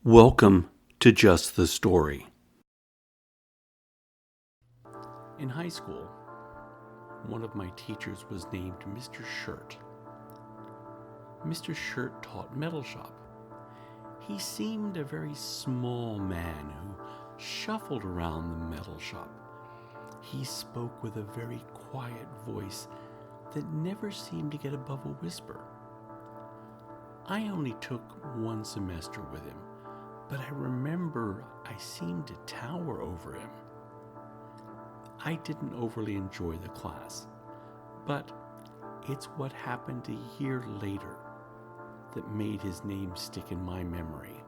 Welcome to Just the Story. In high school, one of my teachers was named Mr. Shirt. Mr. Shirt taught metal shop. He seemed a very small man who shuffled around the metal shop. He spoke with a very quiet voice that never seemed to get above a whisper. I only took one semester with him, but I remember I seemed to tower over him. I didn't overly enjoy the class, but it's what happened a year later that made his name stick in my memory.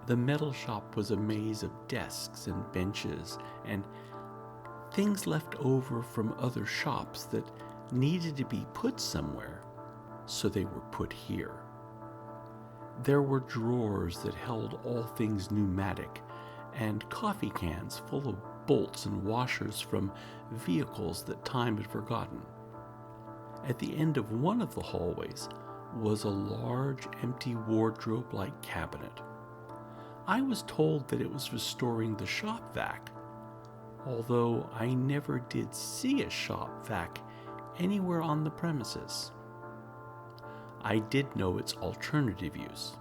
The metal shop was a maze of desks and benches and things left over from other shops that needed to be put somewhere, so they were put here. There were drawers that held all things pneumatic and coffee cans full of bolts and washers from vehicles that time had forgotten. At the end of one of the hallways was a large empty wardrobe-like cabinet. I was told that it was for storing the shop vac, although I never did see a shop vac anywhere on the premises. I did know its alternative use.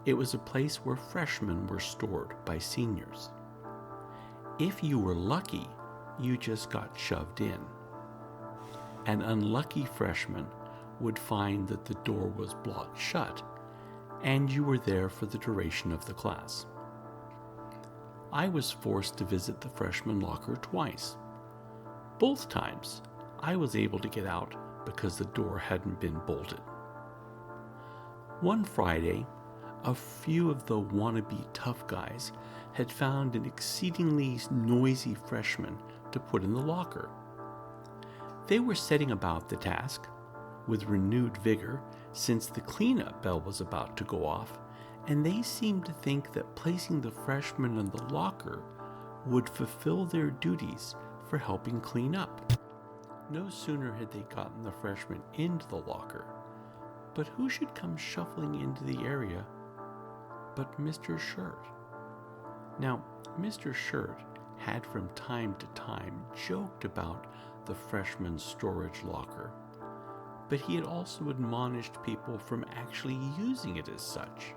It was a place where freshmen were stored by seniors. If you were lucky, you just got shoved in. An unlucky freshman would find that the door was blocked shut, and you were there for the duration of the class. I was forced to visit the freshman locker twice. Both times, I was able to get out because the door hadn't been bolted. One Friday, a few of the wannabe tough guys had found an exceedingly noisy freshman to put in the locker. They were setting about the task with renewed vigor since the cleanup bell was about to go off, and they seemed to think that placing the freshman in the locker would fulfill their duties for helping clean up. No sooner had they gotten the freshman into the locker, but who should come shuffling into the area but Mr. Shirt? Now, Mr. Shirt had from time to time joked about the freshman's storage locker, but he had also admonished people from actually using it as such.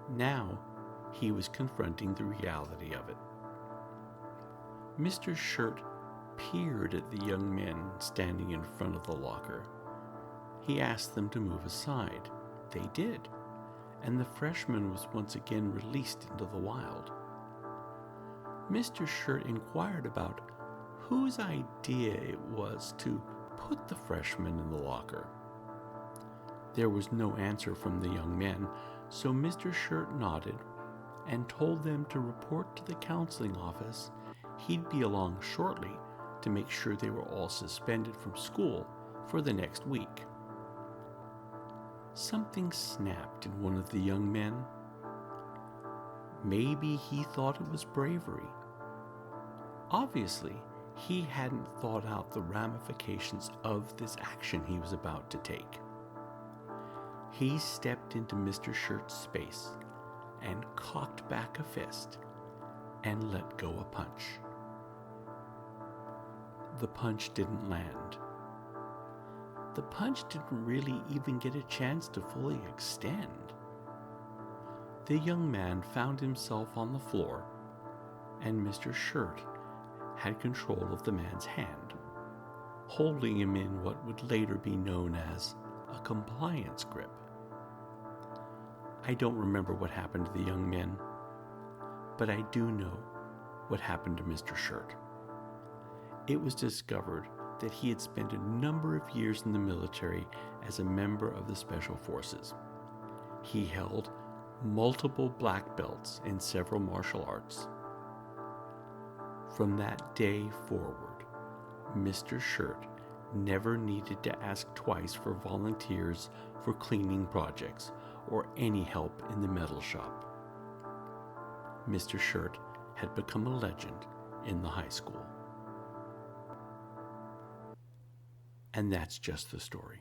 Now, he was confronting the reality of it. Mr. Shirt peered at the young men standing in front of the locker. He asked them to move aside. They did, and the freshman was once again released into the wild. Mr. Shirt inquired about whose idea it was to put the freshman in the locker. There was no answer from the young men, so Mr. Shirt nodded and told them to report to the counseling office. He'd be along shortly to make sure they were all suspended from school for the next week. Something snapped in one of the young men. Maybe he thought it was bravery. Obviously, he hadn't thought out the ramifications of this action he was about to take. He stepped into Mr. Shirt's space and cocked back a fist and let go a punch. The punch didn't land. The punch didn't really even get a chance to fully extend. The young man found himself on the floor, and Mr. Shirt had control of the man's hand, holding him in what would later be known as a compliance grip. I don't remember what happened to the young men, but I do know what happened to Mr. Shirt. It was discovered that he had spent a number of years in the military as a member of the Special Forces. He held multiple black belts in several martial arts. From that day forward, Mr. Shirt never needed to ask twice for volunteers for cleaning projects or any help in the metal shop. Mr. Shirt had become a legend in the high school. And that's just the story.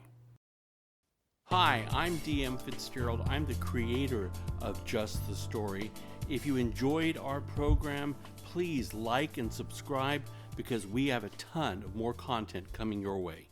Hi, I'm DM Fitzgerald. I'm the creator of Just the Story. If you enjoyed our program, please like and subscribe because we have a ton of more content coming your way.